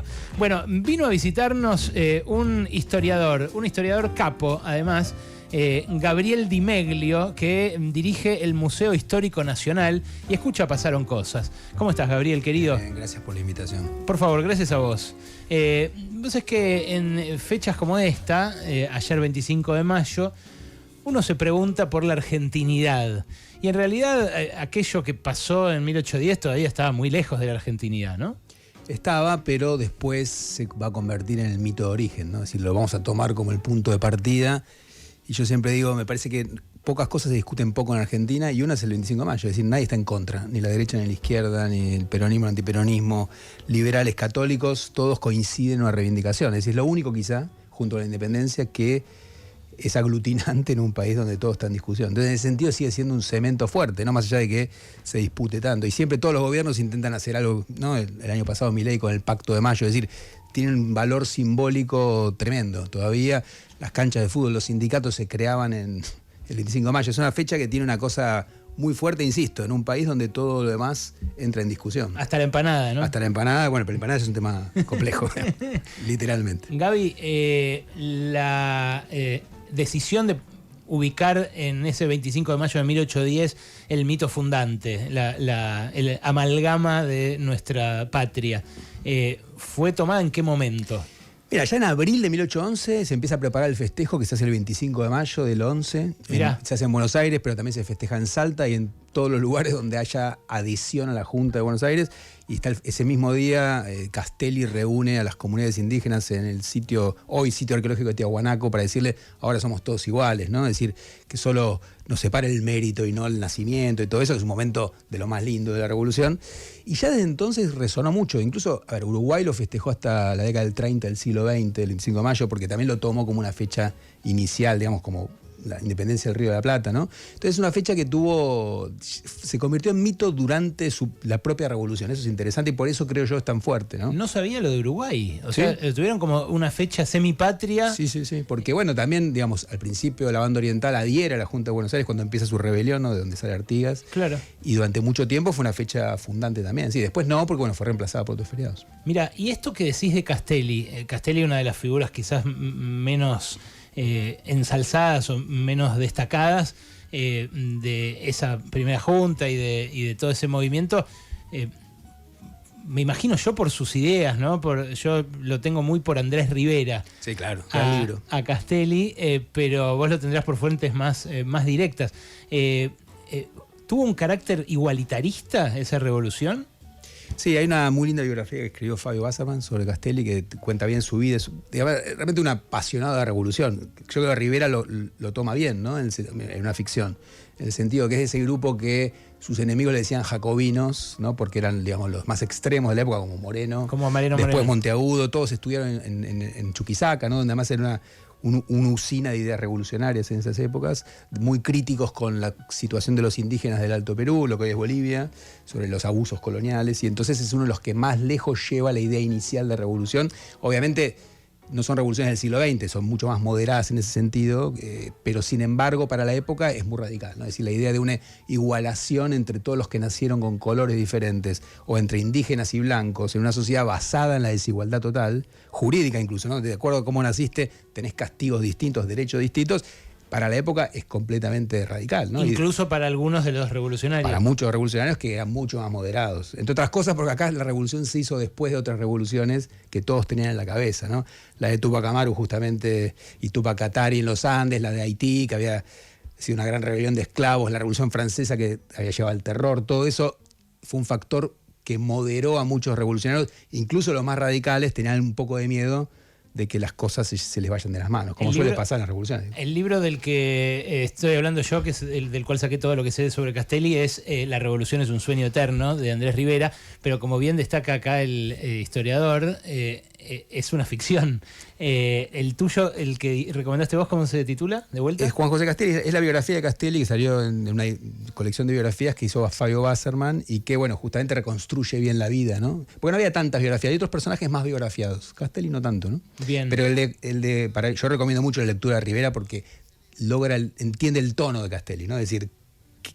dijo. Bueno, vino a visitarnos un historiador capo, además, Gabriel Di Meglio, que dirige el Museo Histórico Nacional y escucha Pasaron Cosas. ¿Cómo estás, Gabriel, querido? Gracias por la invitación. Por favor, gracias a vos. Vos es que en fechas como esta, ayer 25 de mayo, uno se pregunta por la argentinidad. Y en realidad aquello que pasó en 1810 todavía estaba muy lejos de la argentinidad, ¿no? Estaba, pero después se va a convertir en el mito de origen, ¿no? Es decir, lo vamos a tomar como el punto de partida. Y yo siempre digo, me parece que pocas cosas se discuten poco en Argentina y una es el 25 de mayo. Es decir, nadie está en contra, ni la derecha ni la izquierda, ni el peronismo, el antiperonismo, liberales, católicos, todos coinciden en una reivindicación. Es decir, lo único quizá, junto a la independencia, que es aglutinante en un país donde todo está en discusión. Entonces, en ese sentido sigue siendo un cemento fuerte, no más allá de que se dispute tanto. Y siempre todos los gobiernos intentan hacer algo, ¿no? El año pasado Milei con el Pacto de Mayo, es decir, tienen un valor simbólico tremendo. Todavía las canchas de fútbol, los sindicatos se creaban en el 25 de mayo. Es una fecha que tiene una cosa muy fuerte, insisto, en un país donde todo lo demás entra en discusión. Hasta la empanada, ¿no? Hasta la empanada, bueno, pero la empanada es un tema complejo, literalmente. Gaby, la decisión de ubicar en ese 25 de mayo de 1810 el mito fundante, el amalgama de nuestra patria, ¿fue tomada en qué momento? Mira, ya en abril de 1811 se empieza a preparar el festejo que se hace el 25 de mayo del 11. Se hace en Buenos Aires, pero también se festeja en Salta y en todos los lugares donde haya adhesión a la Junta de Buenos Aires. Y está ese mismo día, Castelli reúne a las comunidades indígenas en el sitio arqueológico de Tiahuanaco para decirle, ahora somos todos iguales, ¿no? Es decir, que solo nos separa el mérito y no el nacimiento y todo eso, que es un momento de lo más lindo de la Revolución. Y ya desde entonces resonó mucho. Incluso, a ver, Uruguay lo festejó hasta la década del 30 del siglo XX, el 25 de mayo, porque también lo tomó como una fecha inicial, digamos, como la independencia del Río de la Plata, ¿no? Entonces es una fecha que se convirtió en mito durante la propia revolución. Eso es interesante y por eso creo yo es tan fuerte, ¿no? No sabía lo de Uruguay. O sea, tuvieron como una fecha semipatria. Sí. Porque bueno, también, digamos, al principio la banda oriental adhiere a la Junta de Buenos Aires cuando empieza su rebelión, ¿no? De donde sale Artigas. Claro. Y durante mucho tiempo fue una fecha fundante también. Sí, después no, porque bueno, fue reemplazada por otros feriados. Mira, y esto que decís de Castelli, Castelli es una de las figuras quizás menos ensalzadas o menos destacadas de esa primera junta y de todo ese movimiento. Me imagino yo por sus ideas, ¿no? Yo lo tengo muy por Andrés Rivera. Sí, claro, libro. A Castelli, pero vos lo tendrás por fuentes más directas. ¿Tuvo un carácter igualitarista esa revolución? Sí, hay una muy linda biografía que escribió Fabio Wasserman sobre Castelli que cuenta bien su vida. Realmente un apasionado de la revolución. Yo creo que Rivera lo toma bien, ¿no? En una ficción. En el sentido que es ese grupo que sus enemigos le decían jacobinos, ¿no? Porque eran, digamos, los más extremos de la época, como Moreno. Como Mariano después Moreno. Monteagudo, todos estudiaron en Chuquisaca, ¿no? Donde además era una usina de ideas revolucionarias en esas épocas, muy críticos con la situación de los indígenas del Alto Perú, lo que hoy es Bolivia, sobre los abusos coloniales, y entonces es uno de los que más lejos lleva la idea inicial de revolución. Obviamente no son revoluciones del siglo XX, son mucho más moderadas en ese sentido, pero sin embargo para la época es muy radical, ¿no? Es decir, la idea de una igualación entre todos los que nacieron con colores diferentes, o entre indígenas y blancos, en una sociedad basada en la desigualdad total, jurídica incluso, ¿no? De acuerdo a cómo naciste, tenés castigos distintos, derechos distintos. Para la época es completamente radical, ¿no? Incluso para algunos de los revolucionarios. Para muchos revolucionarios que eran mucho más moderados. Entre otras cosas, porque acá la revolución se hizo después de otras revoluciones que todos tenían en la cabeza, ¿no? La de Tupac Amaru justamente, y Tupac Katari en los Andes, la de Haití, que había sido una gran rebelión de esclavos, la Revolución Francesa que había llevado al terror, todo eso fue un factor que moderó a muchos revolucionarios, incluso los más radicales tenían un poco de miedo de que las cosas se les vayan de las manos, como suele pasar en las revoluciones. El libro del que estoy hablando yo, que es el del cual saqué todo lo que sé sobre Castelli, es La revolución es un sueño eterno, de Andrés Rivera, pero como bien destaca acá el historiador, es una ficción. El tuyo, el que recomendaste vos, ¿cómo se titula? ¿De vuelta? Es Juan José Castelli, es la biografía de Castelli que salió en una colección de biografías que hizo Fabio Wasserman y que, bueno, justamente reconstruye bien la vida, ¿no? Porque no había tantas biografías, hay otros personajes más biografiados. Castelli no tanto, ¿no? Bien. Pero yo recomiendo mucho la lectura de Rivera porque entiende el tono de Castelli, ¿no? Es decir,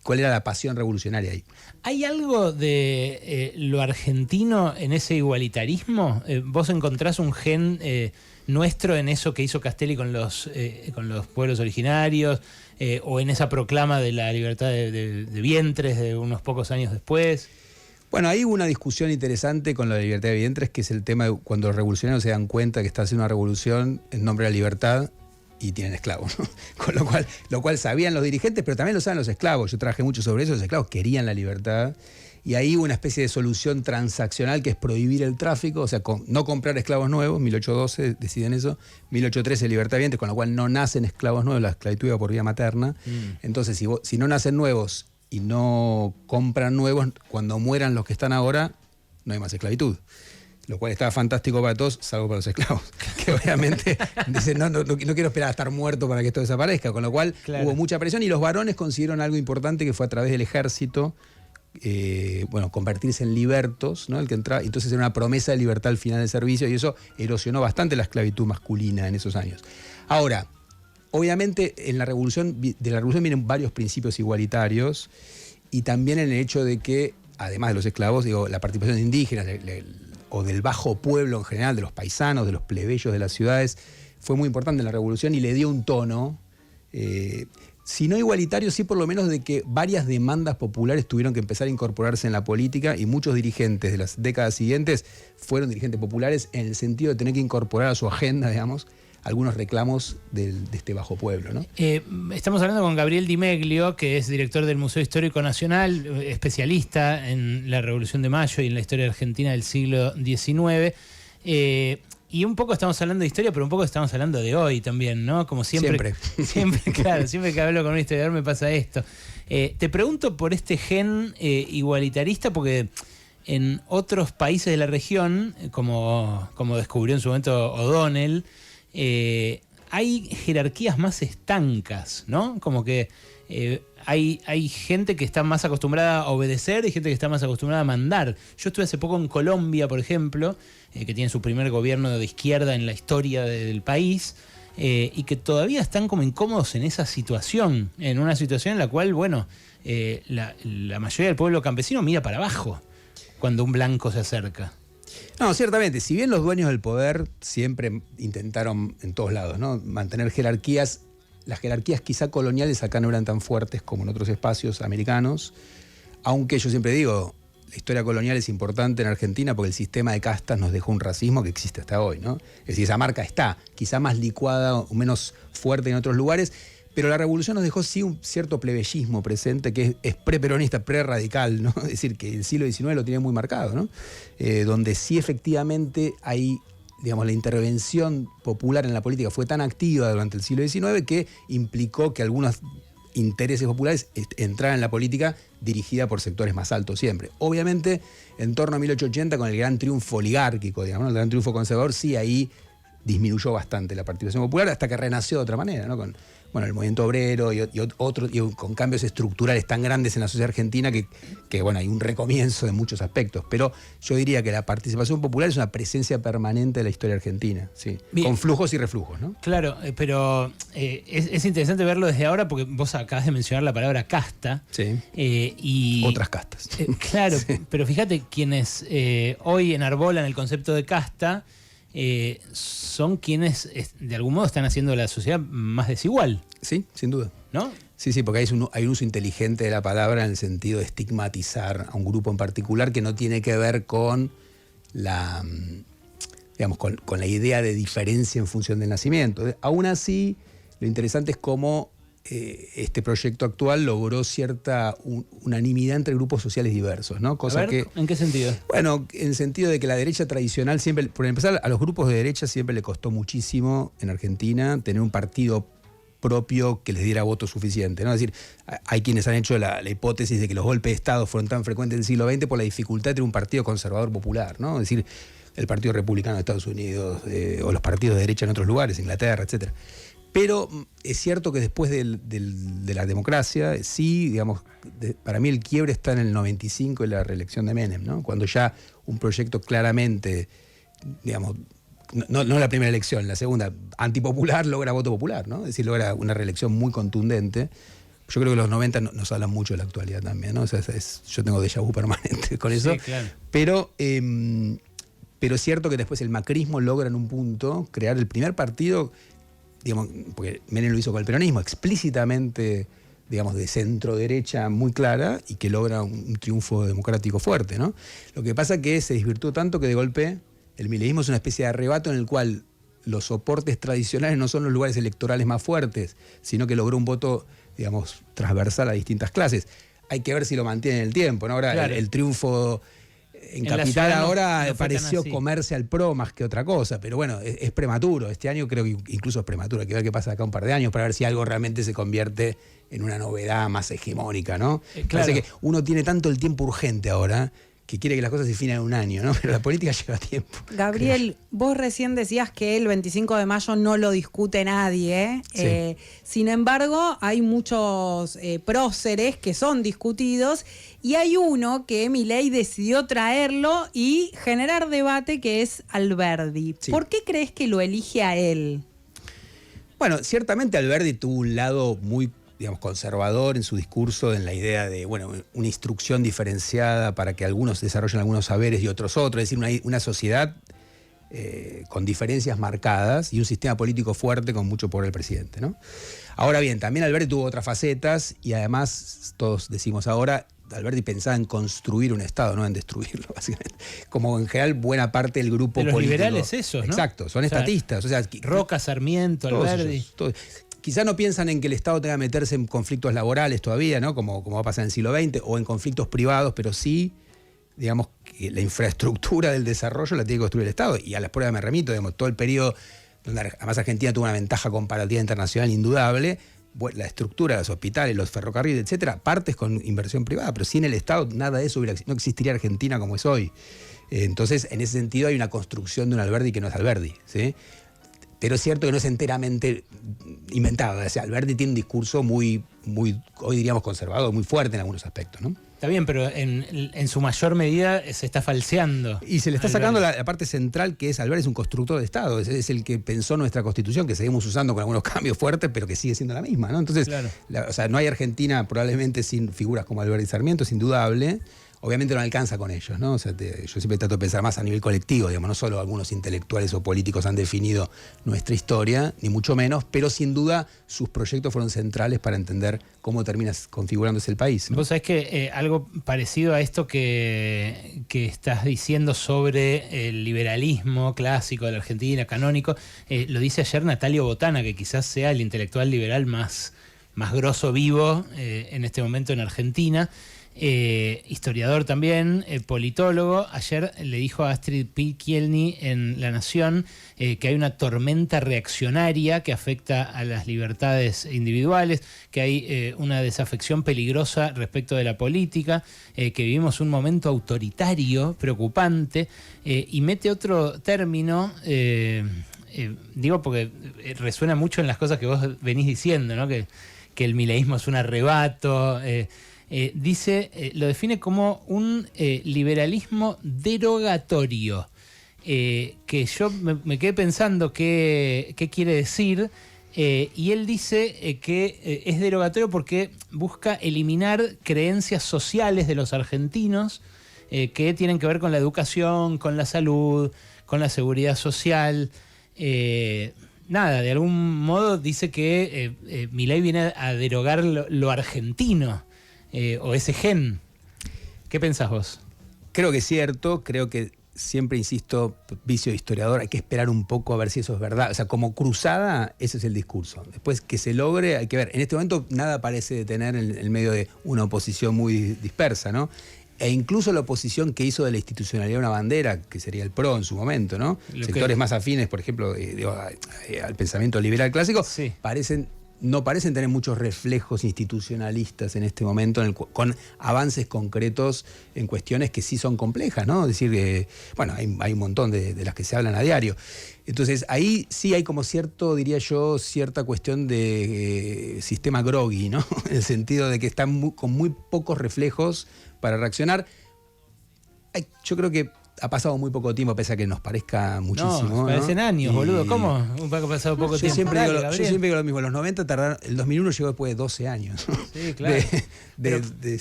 cuál era la pasión revolucionaria ahí. ¿Hay algo de lo argentino en ese igualitarismo? ¿Vos encontrás un gen nuestro en eso que hizo Castelli con los pueblos originarios? ¿O en esa proclama de la libertad de vientres de unos pocos años después? Bueno, ahí hubo una discusión interesante con la libertad de vientres, que es el tema de cuando los revolucionarios se dan cuenta que está haciendo una revolución en nombre de la libertad y tienen esclavos, ¿no? Con lo cual sabían los dirigentes, pero también lo saben los esclavos. Yo trabajé mucho sobre eso, los esclavos querían la libertad. Y ahí hubo una especie de solución transaccional que es prohibir el tráfico, o sea, no comprar esclavos nuevos, 1812 deciden eso, 1813 libertad de vientres, con lo cual no nacen esclavos nuevos, la esclavitud iba por vía materna. Entonces, si no nacen nuevos y no compran nuevos, cuando mueran los que están ahora, no hay más esclavitud. Lo cual estaba fantástico para todos, salvo para los esclavos, que obviamente dicen, no quiero esperar a estar muerto para que esto desaparezca, con lo cual hubo mucha presión y los varones consiguieron algo importante que fue a través del ejército, convertirse en libertos, ¿no? El que entraba, entonces era una promesa de libertad al final del servicio y eso erosionó bastante la esclavitud masculina en esos años. Ahora, obviamente de la revolución vienen varios principios igualitarios y también en el hecho de que, además de los esclavos, la participación de indígenas o del bajo pueblo en general, de los paisanos, de los plebeyos de las ciudades, fue muy importante en la revolución y le dio un tono, si no igualitario, sí por lo menos de que varias demandas populares tuvieron que empezar a incorporarse en la política y muchos dirigentes de las décadas siguientes fueron dirigentes populares en el sentido de tener que incorporar a su agenda, digamos, algunos reclamos de este bajo pueblo, ¿no? Estamos hablando con Gabriel Di Meglio, que es director del Museo Histórico Nacional, especialista en la Revolución de Mayo y en la historia argentina del siglo XIX. Y un poco estamos hablando de historia, pero un poco estamos hablando de hoy también, ¿no? Como siempre. Claro, siempre que hablo con un historiador me pasa esto. Te pregunto por este gen igualitarista, porque en otros países de la región, como descubrió en su momento O'Donnell, hay jerarquías más estancas, ¿no? Como que hay gente que está más acostumbrada a obedecer y gente que está más acostumbrada a mandar. Yo estuve hace poco en Colombia, por ejemplo, que tiene su primer gobierno de izquierda en la historia del país, y que todavía están como incómodos en esa situación, en una situación en la cual, bueno, la mayoría del pueblo campesino mira para abajo cuando un blanco se acerca. No, ciertamente, si bien los dueños del poder siempre intentaron en todos lados, ¿no?, mantener jerarquías, las jerarquías quizá coloniales acá no eran tan fuertes como en otros espacios americanos, aunque yo siempre digo, la historia colonial es importante en Argentina porque el sistema de castas nos dejó un racismo que existe hasta hoy, ¿no? Es decir, esa marca está, quizá más licuada o menos fuerte en otros lugares, pero la revolución nos dejó sí un cierto plebeyismo presente que es preperonista, preradical, ¿no? Es decir, que el siglo XIX lo tiene muy marcado, ¿no? Donde sí efectivamente hay, digamos, la intervención popular en la política fue tan activa durante el siglo XIX que implicó que algunos intereses populares entraran en la política dirigida por sectores más altos siempre. Obviamente, en torno a 1880, con el gran triunfo oligárquico, digamos, ¿no?, el gran triunfo conservador, sí ahí disminuyó bastante la participación popular hasta que renació de otra manera, ¿no? Con el movimiento obrero y con cambios estructurales tan grandes en la sociedad argentina que bueno, hay un recomienzo de muchos aspectos. Pero yo diría que la participación popular es una presencia permanente de la historia argentina, ¿sí? Con flujos y reflujos, ¿no? Claro, pero es interesante verlo desde ahora porque vos acabas de mencionar la palabra casta. Sí. Y otras castas. Claro, sí. Pero fíjate, quienes hoy enarbolan el concepto de casta son quienes de algún modo están haciendo la sociedad más desigual. Sí, sin duda. ¿No? Sí, porque hay un uso inteligente de la palabra en el sentido de estigmatizar a un grupo en particular que no tiene que ver con con la idea de diferencia en función del nacimiento. Aún así, lo interesante es cómo este proyecto actual logró cierta unanimidad entre grupos sociales diversos, ¿no? ¿En qué sentido? Bueno, en el sentido de que la derecha tradicional siempre, por empezar, a los grupos de derecha siempre le costó muchísimo en Argentina tener un partido propio que les diera voto suficiente, ¿no? Es decir, hay quienes han hecho la hipótesis de que los golpes de Estado fueron tan frecuentes en el siglo XX por la dificultad de tener un partido conservador popular, ¿no? Es decir, el Partido Republicano de Estados Unidos o los partidos de derecha en otros lugares, Inglaterra, etcétera. Pero es cierto que después de la democracia, sí, digamos, para mí el quiebre está en el 95 y la reelección de Menem, ¿no? Cuando ya un proyecto claramente, digamos, no la primera elección, la segunda, antipopular, logra voto popular, ¿no? Es decir, logra una reelección muy contundente, Yo creo que los 90 nos hablan mucho de la actualidad también, ¿no? O sea, yo tengo déjà vu permanente con eso. Sí, claro. Pero es cierto que después el macrismo logra en un punto crear el primer partido, digamos, porque Menem lo hizo con el peronismo, explícitamente, digamos, de centro-derecha muy clara y que logra un triunfo democrático fuerte, ¿no? Lo que pasa es que se desvirtuó tanto que de golpe el mileísmo es una especie de arrebato en el cual los soportes tradicionales no son los lugares electorales más fuertes, sino que logró un voto, digamos, transversal a distintas clases. Hay que ver si lo mantiene en el tiempo, ¿no? Ahora Claro. el triunfo en En la Capital ciudad ahora no fue pareció tan así. comerse al PRO más que otra cosa, pero bueno, es prematuro. Este año creo que incluso es prematuro. Hay que ver qué pasa acá un par de años para ver si algo realmente se convierte en una novedad más hegemónica, ¿no? Claro. Parece que uno tiene tanto el tiempo urgente ahora que quiere que las cosas se definen en un año, ¿no? Pero la política lleva tiempo. Gabriel, vos recién decías que el 25 de mayo no lo discute nadie. Sí. Sin embargo, hay muchos próceres que son discutidos y hay uno que Milei decidió traerlo y generar debate, que es Alberdi. Sí. ¿Por qué crees que lo elige a él? Bueno, ciertamente Alberdi tuvo un lado muy, digamos, conservador en su discurso, en la idea de, bueno, una instrucción diferenciada para que algunos desarrollen algunos saberes y otros otros, es decir, una sociedad con diferencias marcadas y un sistema político fuerte con mucho poder del presidente, ¿no? Ahora bien, también Alberdi tuvo otras facetas y además, todos decimos ahora, Alberdi pensaba en construir un Estado, no en destruirlo, básicamente. Como en general buena parte del grupo De los político. liberales esos, ¿no? Exacto, son O sea, estatistas. O sea, Roca, Sarmiento, todos Alberdi. ellos, todos. Quizá no piensan en que el Estado tenga que meterse en conflictos laborales todavía, ¿no? Como va a pasar en el siglo XX, o en conflictos privados, pero sí, digamos, que la infraestructura del desarrollo la tiene que construir el Estado. Y a las pruebas me remito, digamos, todo el periodo donde además Argentina tuvo una ventaja comparativa internacional indudable, la estructura de los hospitales, los ferrocarriles, etcétera, partes con inversión privada, pero sin el Estado nada de eso no existiría Argentina como es hoy. Entonces, en ese sentido hay una construcción de un Alberdi que no es Alberdi, ¿sí? Pero es cierto que no es enteramente inventado. O sea, Alberdi tiene un discurso muy, hoy diríamos conservador, muy fuerte en algunos aspectos, ¿no? Está bien, pero en su mayor medida se está falseando. Y se le está Alberdi. sacando la parte central, que es Alberdi es un constructor de Estado, es el que pensó nuestra Constitución, que seguimos usando con algunos cambios fuertes, pero que sigue siendo la misma, ¿no? Entonces, Claro. o sea, no hay Argentina probablemente sin figuras como Alberdi y Sarmiento, es indudable. Obviamente no alcanza con ellos, ¿no? O sea, yo siempre trato de pensar más a nivel colectivo, digamos, no solo algunos intelectuales o políticos han definido nuestra historia, ni mucho menos, pero sin duda sus proyectos fueron centrales para entender cómo termina configurándose el país, ¿no? Vos sabés que algo parecido a esto que estás diciendo sobre el liberalismo clásico de la Argentina, canónico, lo dice ayer Natalio Botana, que quizás sea el intelectual liberal más grosso vivo en este momento en Argentina. Historiador también, politólogo. Ayer le dijo a Astrid Kielny en La Nación que hay una tormenta reaccionaria que afecta a las libertades individuales, que hay una desafección peligrosa respecto de la política, que vivimos un momento autoritario, preocupante, y mete otro término, digo porque resuena mucho en las cosas que vos venís diciendo, ¿no? Que el mileísmo es un arrebato. Dice, lo define como un liberalismo derogatorio, que yo me quedé pensando qué quiere decir, y él dice que es derogatorio porque busca eliminar creencias sociales de los argentinos que tienen que ver con la educación, con la salud, con la seguridad social. Nada, de algún modo dice que Milei viene a derogar lo argentino. O ese gen. ¿Qué pensás vos? Creo que es cierto, creo que siempre insisto, vicio de historiador, hay que esperar un poco a ver si eso es verdad. O sea, como cruzada, ese es el discurso. Después que se logre, hay que ver. En este momento nada parece detener en medio de una oposición muy dispersa, ¿no? E incluso la oposición que hizo de la institucionalidad una bandera, que sería el PRO en su momento, ¿no? Sectores más afines, por ejemplo, al pensamiento liberal clásico, sí, no parecen tener muchos reflejos institucionalistas en este momento, con avances concretos en cuestiones que sí son complejas, ¿no? Es decir, bueno, hay un montón de las que se hablan a diario. Entonces, ahí sí hay como diría yo, cierta cuestión de sistema groggy, ¿no? En el sentido de que están con muy pocos reflejos para reaccionar. Yo creo que ha pasado muy poco tiempo, pese a que nos parezca muchísimo. No, parecen años, boludo. ¿Cómo? Ha pasado poco tiempo. Yo siempre digo lo mismo. Los 90 tardaron, el 2001 llegó después de 12 años. Sí, claro.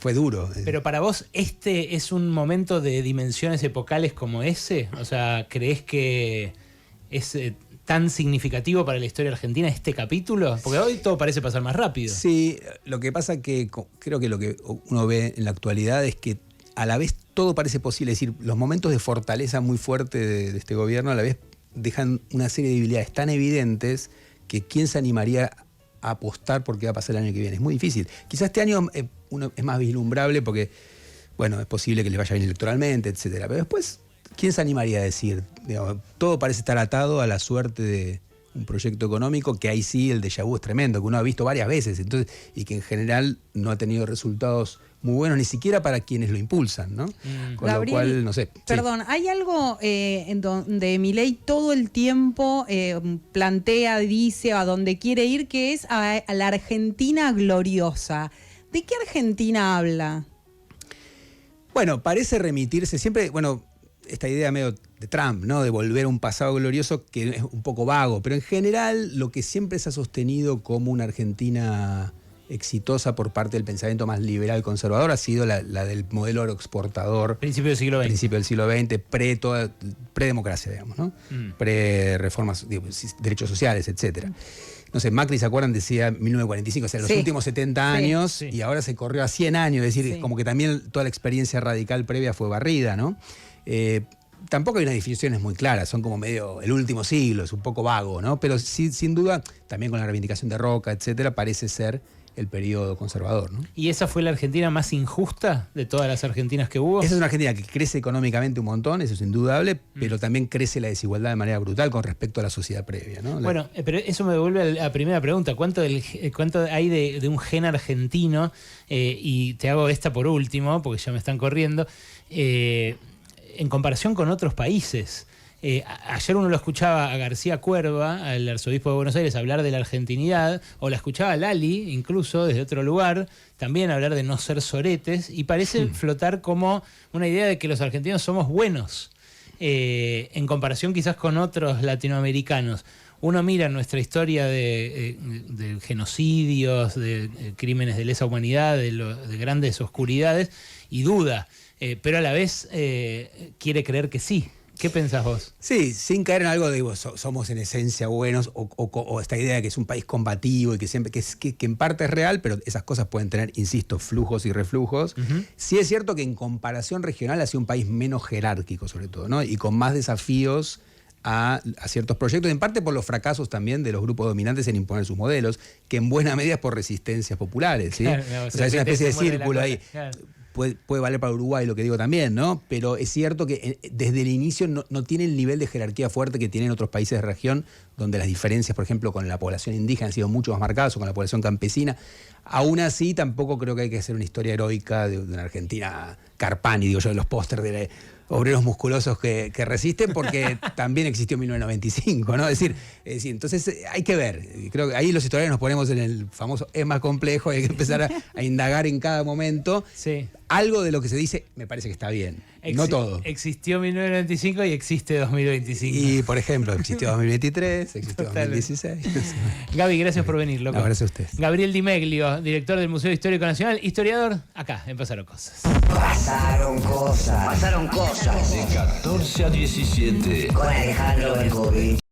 Fue duro. Pero para vos, ¿este es un momento de dimensiones epocales como ese? O sea, ¿creés que es tan significativo para la historia argentina este capítulo? Porque hoy todo parece pasar más rápido. Sí, lo que pasa que creo que lo que uno ve en la actualidad es que a la vez todo parece posible. Es decir, los momentos de fortaleza muy fuerte de este gobierno a la vez dejan una serie de debilidades tan evidentes que ¿quién se animaría a apostar por qué va a pasar el año que viene? Es muy difícil. Quizás este año uno es más vislumbrable porque, bueno, es posible que le vaya bien electoralmente, etcétera. Pero después, ¿quién se animaría a decir? Digamos, todo parece estar atado a la suerte de un proyecto económico que ahí sí el déjà vu es tremendo, que uno ha visto varias veces, entonces, y que en general no ha tenido resultados muy buenos, ni siquiera para quienes lo impulsan, ¿no? Con Gabriel, lo cual, no sé. Perdón, hay algo en donde Milei todo el tiempo plantea, dice, a donde quiere ir, que es a la Argentina gloriosa. ¿De qué Argentina habla? Bueno, parece remitirse siempre, bueno, esta idea medio de Trump, ¿no? De volver a un pasado glorioso que es un poco vago, pero en general lo que siempre se ha sostenido como una Argentina exitosa por parte del pensamiento más liberal conservador ha sido la del modelo agroexportador. Principio del siglo XX. Principio del siglo XX, pre-democracia, digamos, ¿no? Pre-reformas, derechos sociales, etcétera. No sé, Macri, ¿se acuerdan? Decía 1945, o sea, los últimos 70 años, y ahora se corrió a 100 años, es decir, como que también toda la experiencia radical previa fue barrida, ¿no? Tampoco hay unas definiciones muy claras, son como medio el último siglo, es un poco vago, ¿no? Pero sí, sin duda, también con la reivindicación de Roca, etcétera, parece ser el periodo conservador, ¿no? ¿Y esa fue la Argentina más injusta de todas las Argentinas que hubo? Esa es una Argentina que crece económicamente un montón, eso es indudable, pero también crece la desigualdad de manera brutal con respecto a la sociedad previa, ¿no? Bueno, pero eso me devuelve a la primera pregunta. ¿Cuánto hay de un gen argentino? Y te hago esta por último, porque ya me están corriendo. En comparación con otros países. Ayer uno lo escuchaba a García Cuerva, al arzobispo de Buenos Aires, hablar de la argentinidad, o la escuchaba a Lali, incluso desde otro lugar, también hablar de no ser soretes, y parece flotar como una idea de que los argentinos somos buenos, en comparación quizás con otros latinoamericanos. Uno mira nuestra historia de genocidios, de crímenes de lesa humanidad, de grandes oscuridades, y duda, pero a la vez quiere creer que sí. ¿Qué pensás vos? Sí, sin caer en algo de somos en esencia buenos o esta idea de que es un país combativo y que siempre que en parte es real, pero esas cosas pueden tener, insisto, flujos y reflujos. Sí es cierto que en comparación regional ha sido un país menos jerárquico, sobre todo, ¿no? Y con más desafíos a ciertos proyectos, en parte por los fracasos también de los grupos dominantes en imponer sus modelos, que en buena medida es por resistencias populares, ¿sí? Claro, o sea, es una especie de círculo ahí. Claro. Puede valer para Uruguay lo que digo también, ¿no? Pero es cierto que desde el inicio no tiene el nivel de jerarquía fuerte que tienen otros países de región, donde las diferencias, por ejemplo, con la población indígena han sido mucho más marcadas o con la población campesina. Aún así, tampoco creo que hay que hacer una historia heroica de una Argentina Carpani, digo yo, de los pósters de obreros musculosos que resisten, porque también existió en 1995, ¿no? Es decir, entonces hay que ver. Creo que ahí los historiadores nos ponemos en el famoso es más complejo, hay que empezar a indagar en cada momento. Sí. Algo de lo que se dice me parece que está bien, no todo. Existió 1995 y existe 2025. Y, por ejemplo, existió 2023, existió 2016. Gaby, gracias por venir, loco. No, gracias a usted. Gabriel Di Meglio, director del Museo Histórico Nacional, historiador, acá, en Pasaron Cosas. Pasaron cosas. Pasaron cosas. De 14 a 17. Con Alejandro Berkovich.